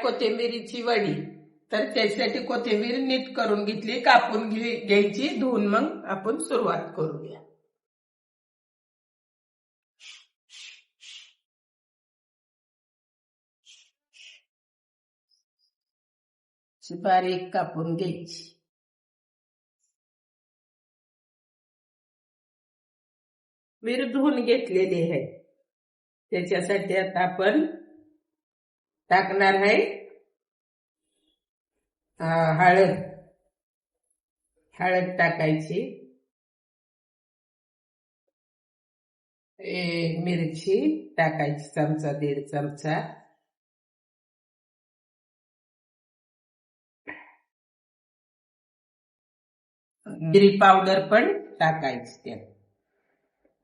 कोथिंबिरीची वडी, तर त्यासाठी कोथिंबीर नीट करून घेतली, कापून घ्यायची, धुवून मग आपण सुरुवात करूया. बारीक कापून घ्यायची. मिर धुवून घेतलेली आहे. त्याच्यासाठी आता आपण टाकणार आहे हळद. हळद टाकायची, मिरची टाकायची चमचा, 1.5 चमचा, जिरी पावडर पण टाकायची. त्यात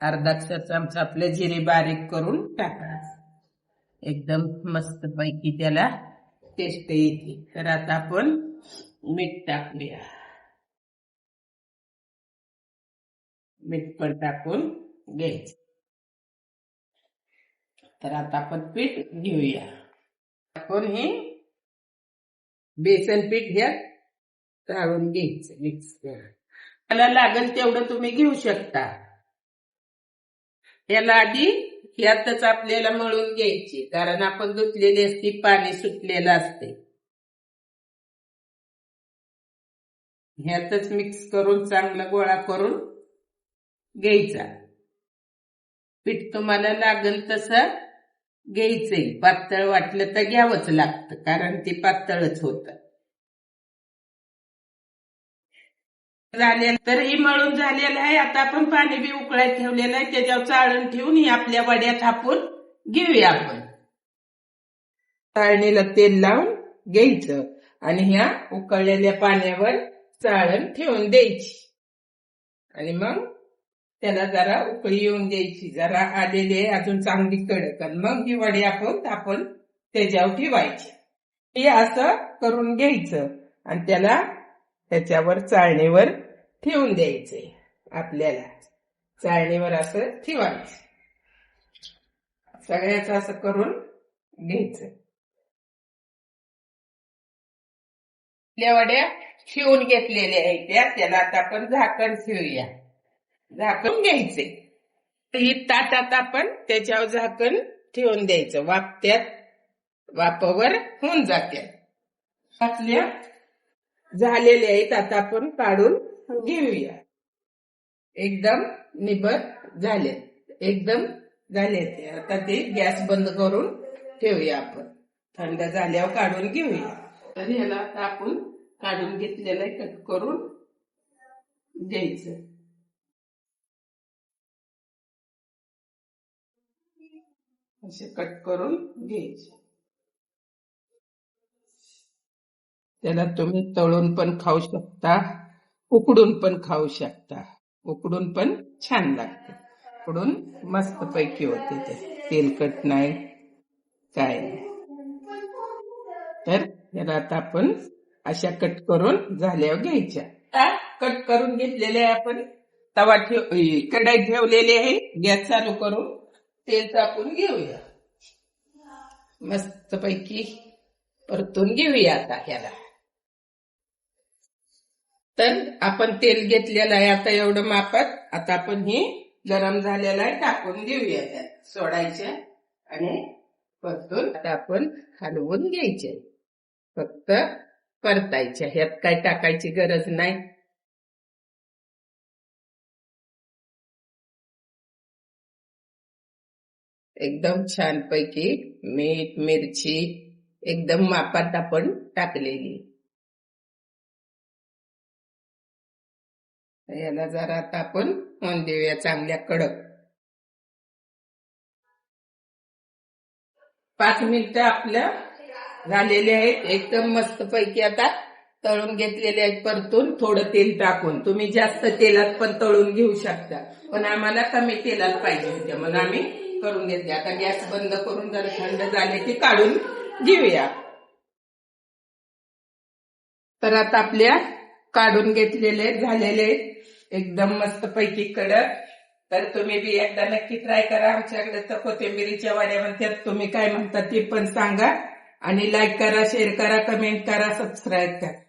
अर्धा चमचा आपले जिरे बारीक करून टाकायचं. एकदम मस्त पैकी त्याला टेस्ट येते. तर आता आपण मीठ टाकूया. मीठ पण टाकून घ्यायचं. तर आता आपण पीठ घेऊया. आपण हे बेसन पीठ ह्यात चाळून घ्यायचं, मिक्स करून. त्याला लागेल तेवढं तुम्ही घेऊ शकता. याला आधी ह्यातच आपल्याला मळून घ्यायची, कारण आपण धुतलेली असती, पाणी सुटलेलं असते. ह्यातच मिक्स करून चांगला गोळा करून घ्यायचा. पीठ तुम्हाला लागेल तसं घ्यायचंय. पातळ वाटलं तर घ्यावंच लागतं, कारण ते पातळच होतं. झालेलं तर ही मळून झालेलं आहे. आता आपण पाणी बी उकळायला ठेवलेलं आहे, त्याच्यावर चाळण ठेवून ही आपल्या वड्या थापून घेऊया. आपण चाळणीला तेल लावून घ्यायचं आणि ह्या उकळलेल्या पाण्यावर चाळण ठेवून द्यायची आणि मग त्याला जरा उकळी येऊन द्यायची. जरा आलेली आहे अजून चांगली कडक, मग ही वडी आपण त्याच्यावर ठेवायची. हे असं करून घ्यायचं आणि त्याला त्याच्यावर चाळणीवर ठेवून द्यायचंय. आपल्याला चाळणीवर असं ठेवायचं. सगळ्याच असं करून घ्यायचं. आपल्या वड्या ठेवून घेतलेल्या आहेत त्याला आता आपण झाकण ठेवूया. झाकून घ्यायचे. ही ताटात आपण त्याच्यावर झाकण ठेवून द्यायचं. वाफावर होऊन जाते. आपल्या झालेले आहेत. आता आपण काढून घेऊया. एकदम निबर झाले, एकदम झाले. आता ते गॅस बंद करून ठेवूया. आपण थंड झाल्यावर काढून घेऊया. तर ह्याला आता आपण काढून घेतलेलं आहे, कट करून घ्यायचं. असे कट करून घ्यायचे. त्याला तुम्ही तळून पण खाऊ शकता, उकडून पण खाऊ शकता. उकडून पण छान लागते. उकडून मस्त पैकी होते. ते तेलकट नाही, काय नाही. तर याला आता आपण अशा कट करून झाल्यावर घ्यायच्या. कट करून घेतलेले आपण तवा कढई ठेवलेली आहे. गॅस चालू करून तेल टाकून घेऊया. मस्त पैकी परतून घेऊया आता ह्याला. तर आपण तेल घेतलेलं आहे आता एवढं मापात. आता आपण हे गरम झालेलं आहे टाकून देऊया. त्यात सोडायच्या आणि परतून आता आपण हलवून घ्यायचे. फक्त परतायच्या. ह्यात काय टाकायची गरज नाही. एकदम छान पैकी मीठ, मिरची एकदम मापात आपण टाकलेली. याला जरा आता आपण होऊन देऊया चांगल्या कडक. 5 मिनिटं आपल्या झालेले आहेत. एकदम मस्त पैकी आता तळून घेतलेले आहेत. परतून थोडं तेल टाकून. तुम्ही जास्त तेलात पण तळून घेऊ शकता, पण आम्हाला कमी तेलात पाहिजे होते म्हणून आम्ही करून घेतले. आता गॅस बंद करून जरा थंड झाले की काढून घेऊया. तर आता आपल्या काढून घेतलेले झालेले एकदम मस्त पैकी कडक. तर तुम्ही बी एकदा नक्की ट्राय करा. आमच्याकडे तर कोथिंबिरीच्या वड्या म्हणतात, तुम्ही काय म्हणता ते पण सांगा. आणि लाईक करा, शेअर करा, कमेंट करा, सबस्क्राईब करा.